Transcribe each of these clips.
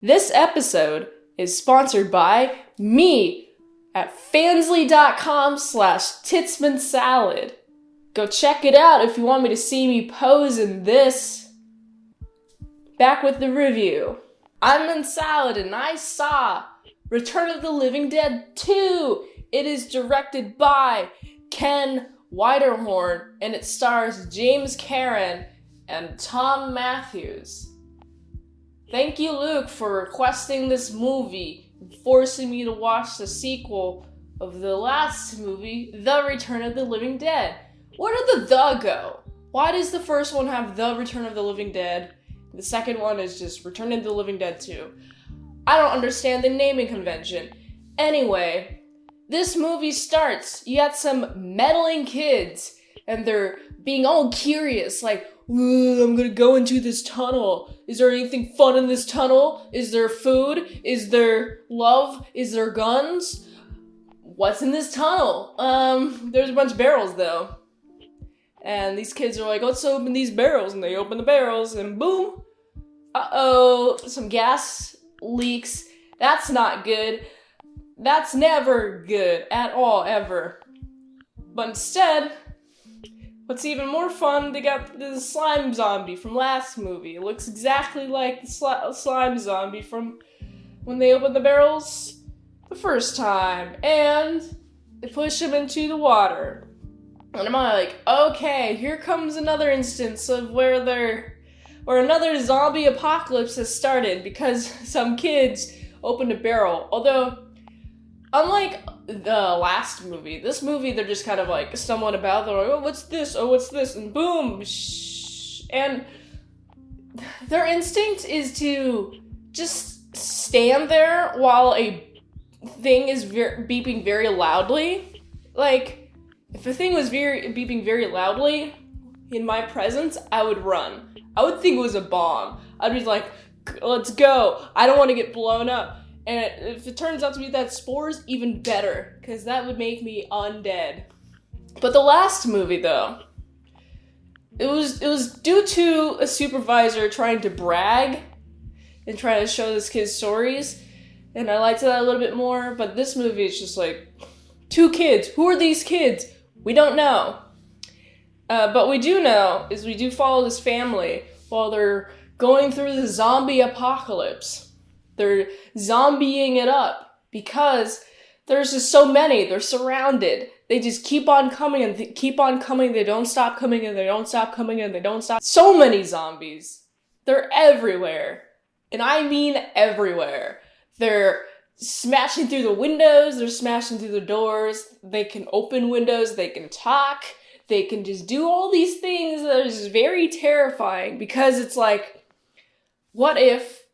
This episode is sponsored by me at fansly.com/titsmintsalad. Go check it out if you want me to see me pose in this. Back with the review. I'm Mint Salad and I saw Return of the Living Dead 2. It is directed by Ken Widerhorn and it stars James Karen and Tom Matthews. Thank you, Luke, for requesting this movie and forcing me to watch the sequel of the last movie, The Return of the Living Dead. Where did the go? Why does the first one have The Return of the Living Dead? The second one is just Return of the Living Dead 2. I don't understand the naming convention. Anyway, this movie starts. You got some meddling kids, and they're being all curious, like, I'm gonna go into this tunnel. Is there anything fun in this tunnel? Is there food? Is there love? Is there guns? What's in this tunnel? There's a bunch of barrels though. And these kids are like, let's open these barrels. And they open the barrels and boom. Uh-oh, some gas leaks. That's not good. That's never good at all, ever. But instead, what's even more fun, they got the slime zombie from last movie. It looks exactly like the slime zombie from when they opened the barrels the first time. And they push him into the water. And I'm like, okay, here comes another instance of where another zombie apocalypse has started because some kids opened a barrel. Although, unlike the last movie, this movie, they're just kind of like stumbling about. They're like, oh, what's this? Oh, what's this? And boom. Shh. And their instinct is to just stand there while a thing is beeping very loudly. Like, if a thing was beeping very loudly in my presence, I would run. I would think it was a bomb. I'd be like, let's go. I don't want to get blown up. And if it turns out to be that spores, even better, because that would make me undead. But the last movie, though, it was due to a supervisor trying to brag and trying to show this kid's stories, and I liked that a little bit more. But this movie is just like, two kids. Who are these kids? We don't know. But we do know is we do follow this family while they're going through the zombie apocalypse. They're zombieing it up because there's just so many. They're surrounded. They just keep on coming and keep on coming. They don't stop coming and they don't stop coming and they don't stop. So many zombies. They're everywhere. And I mean everywhere. They're smashing through the windows. They're smashing through the doors. They can open windows. They can talk. They can just do all these things that are just very terrifying because it's like, what if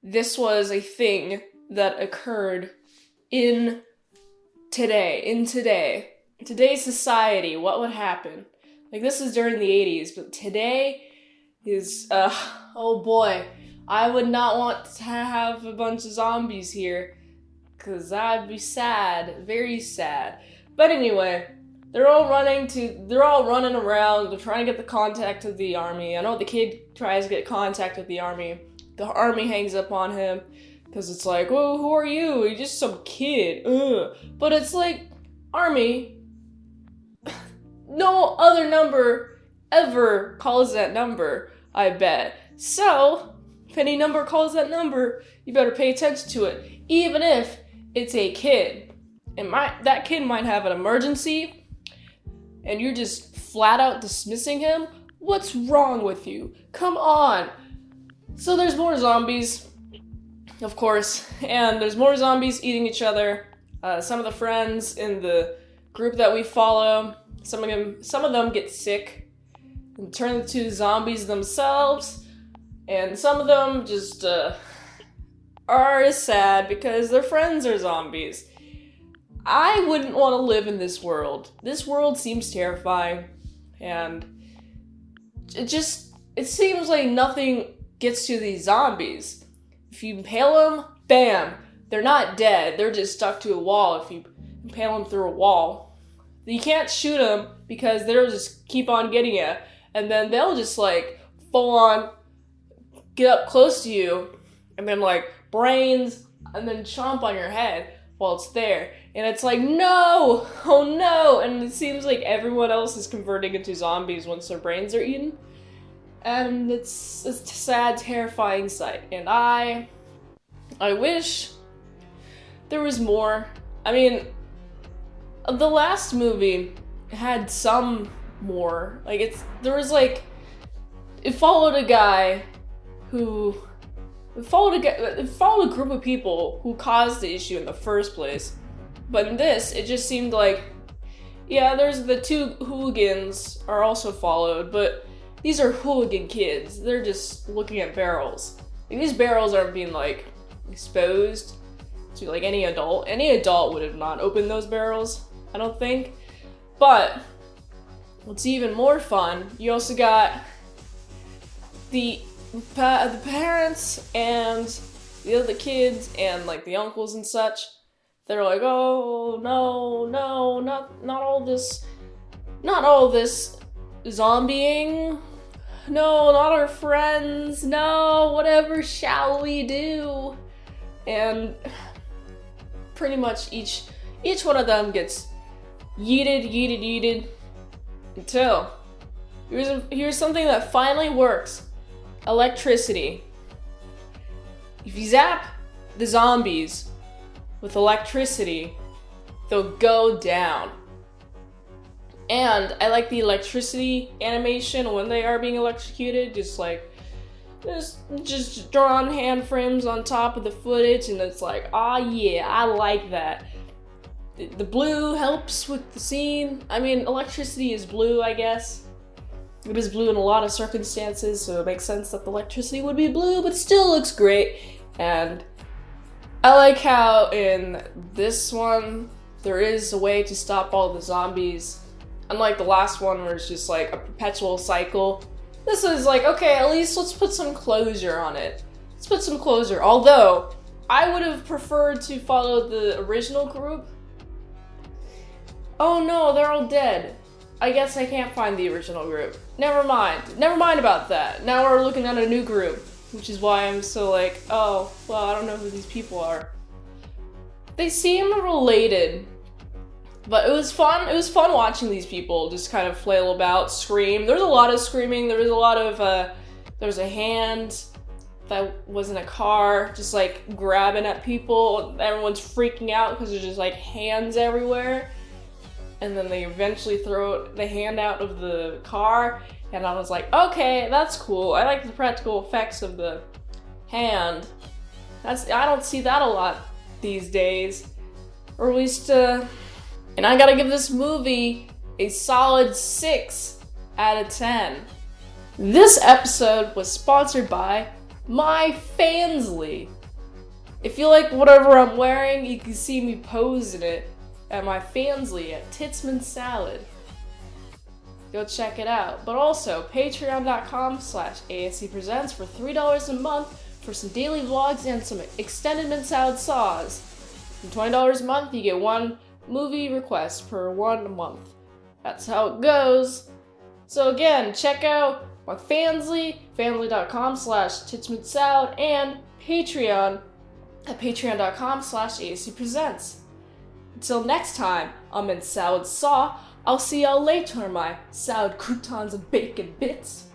this was a thing that occurred in today's society? What would happen? Like, this is during the 80s, but today is, oh boy, I would not want to have a bunch of zombies here, because I'd be sad, very sad. But anyway, they're all running around, they're trying to get the contact of the army. I know the kid tries to get contact with the army. The army hangs up on him because it's like, oh, who are you? You're just some kid. Ugh. But it's like, army, no other number ever calls that number, I bet. So, if any number calls that number, you better pay attention to it, even if it's a kid. And that kid might have an emergency, and you're just flat out dismissing him. What's wrong with you? Come on. So there's more zombies, of course, and there's more zombies eating each other. Some of the friends in the group that we follow, some of them get sick and turn into zombies themselves, and some of them just are sad because their friends are zombies. I wouldn't want to live in this world. This world seems terrifying, and it seems like nothing gets to these zombies. If you impale them, bam, they're not dead. They're just stuck to a wall if you impale them through a wall. You can't shoot them because they'll just keep on getting you, and then they'll just like full on get up close to you and then like brains and then chomp on your head while it's there. And it's like, no! Oh no! And it seems like everyone else is converting into zombies once their brains are eaten. And it's a sad, terrifying sight. And I wish there was more. I mean, the last movie had some more. Like, it followed a guy who it followed a group of people who caused the issue in the first place. But in this, it just seemed like, yeah, there's the two hooligans are also followed, but these are hooligan kids. They're just looking at barrels. Like, these barrels aren't being, like, exposed to, like, any adult. Any adult would have not opened those barrels, I don't think. But what's even more fun, you also got the parents and the other kids and, like, the uncles and such. They're like, oh, no, not all this zombieing. No, not our friends. No, whatever shall we do? And pretty much each one of them gets yeeted until here's something that finally works. Electricity. If you zap the zombies with electricity, they'll go down. And I like the electricity animation when they are being electrocuted, just drawn hand frames on top of the footage, and it's like, ah, yeah, I like that. The blue helps with the scene. I mean, electricity is blue, I guess. It is blue in a lot of circumstances, so it makes sense that the electricity would be blue, but it still looks great. And I like how in this one, there is a way to stop all the zombies. Unlike the last one where it's just like a perpetual cycle. This is like, okay, at least let's put some closure on it. Let's put some closure. Although, I would have preferred to follow the original group. Oh no, they're all dead. I guess I can't find the original group. Never mind about that. Now we're looking at a new group, which is why I'm so like, oh, well, I don't know who these people are. They seem related, but it was fun. It was fun watching these people just kind of flail about, scream. There was a lot of screaming. There was a lot of, there was a hand that was in a car, just like grabbing at people. Everyone's freaking out because there's just like hands everywhere. And then they eventually throw the hand out of the car, and I was like, okay, that's cool. I like the practical effects of the hand. I don't see that a lot these days. Or at least, and I gotta give this movie a solid 6 out of 10. This episode was sponsored by my Fansly. If you like whatever I'm wearing, you can see me pose in it at my Fansly at itsmintsalad. Go check it out. But also, patreon.com/ASEpresents for $3 a month for some daily vlogs and some extended mint salad saws. For $20 a month, you get one movie request per 1 month. That's how it goes. So again, check out my Fansly, fansly.com/titsmintsalad, and Patreon at patreon.com/ASEpresents. Until next time, I'm in Salad Saw. I'll see y'all later, my salad croutons and bacon bits.